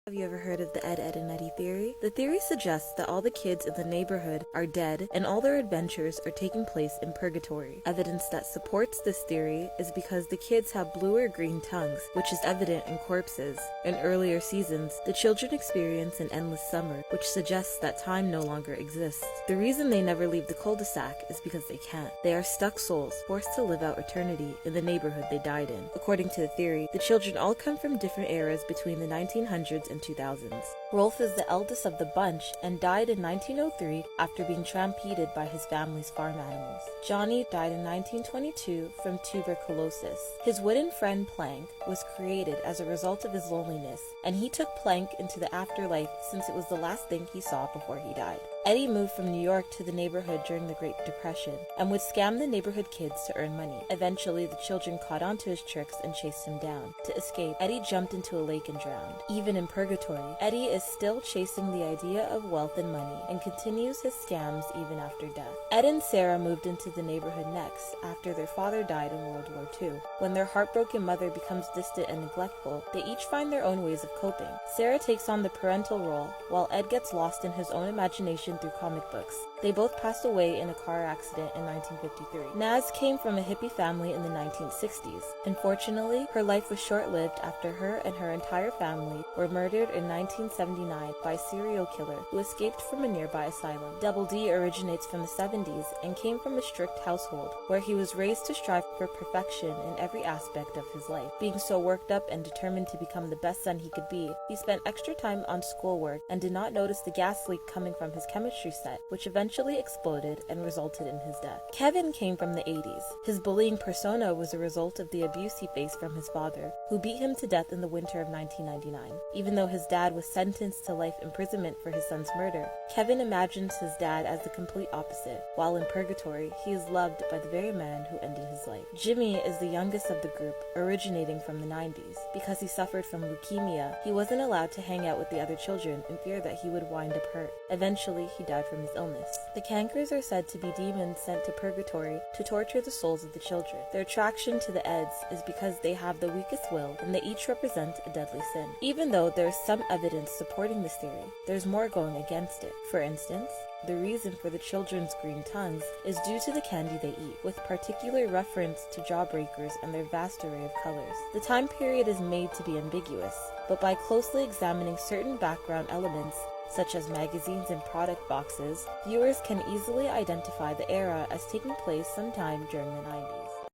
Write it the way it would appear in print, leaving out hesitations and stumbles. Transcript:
Have you ever heard of the Ed, and Eddy theory? The theory suggests that all the kids in the neighborhood are dead and all their adventures are taking place in Purgatory. Evidence that supports this theory is because the kids have blue or green tongues, which is evident in corpses. In earlier seasons, the children experience an endless summer, which suggests that time no longer exists. The reason they never leave the cul-de-sac is because they can't. They are stuck souls, forced to live out eternity in the neighborhood they died in. According to the theory, the children all come from different eras between the 1900s and 2000s. Rolf is the eldest of the bunch and died in 1903 after being stampeded by his family's farm animals. Johnny died in 1922 from tuberculosis. His wooden friend Plank was created as a result of his loneliness, and he took Plank into the afterlife since it was the last thing he saw before he died. Eddy moved from New York to the neighborhood during the Great Depression and would scam the neighborhood kids to earn money. Eventually, the children caught on to his tricks and chased him down. To escape, Eddy jumped into a lake and drowned. Even in Purgatory, Eddy is still chasing the idea of wealth and money and continues his scams even after death. Ed and Sarah moved into the neighborhood next after their father died in World War II. When their heartbroken mother becomes distant and neglectful, they each find their own ways of coping. Sarah takes on the parental role, while Ed gets lost in his own imagination through comic books. They both passed away in a car accident in 1953. Nazz came from a hippie family in the 1960s. Unfortunately, her life was short-lived after her and her entire family were murdered in 1979 by a serial killer who escaped from a nearby asylum. Double D originates from the 70s and came from a strict household where he was raised to strive for perfection in every aspect of his life. Being so worked up and determined to become the best son he could be, he spent extra time on schoolwork and did not notice the gas leak coming from his chemistry set, which eventually exploded and resulted in his death. Kevin came from the 80s. His bullying persona was a result of the abuse he faced from his father, who beat him to death in the winter of 1999. Even though his dad was sentenced to life imprisonment for his son's murder, Kevin imagines his dad as the complete opposite. While in Purgatory, he is loved by the very man who ended his life. Jimmy is the youngest of the group, originating from the 90s. Because he suffered from leukemia, he wasn't allowed to hang out with the other children in fear that he would wind up hurt. Eventually, he died from his illness. The cankers are said to be demons sent to Purgatory to torture the souls of the children. Their attraction to the Eds is because they have the weakest will and they each represent a deadly sin. Even though there is some evidence supporting this theory, there's more going against it. For instance, the reason for the children's green tongues is due to the candy they eat, with particular reference to jawbreakers and their vast array of colors. The time period is made to be ambiguous, but by closely examining certain background elements, such as magazines and product boxes, viewers can easily identify the era as taking place sometime during the 90s.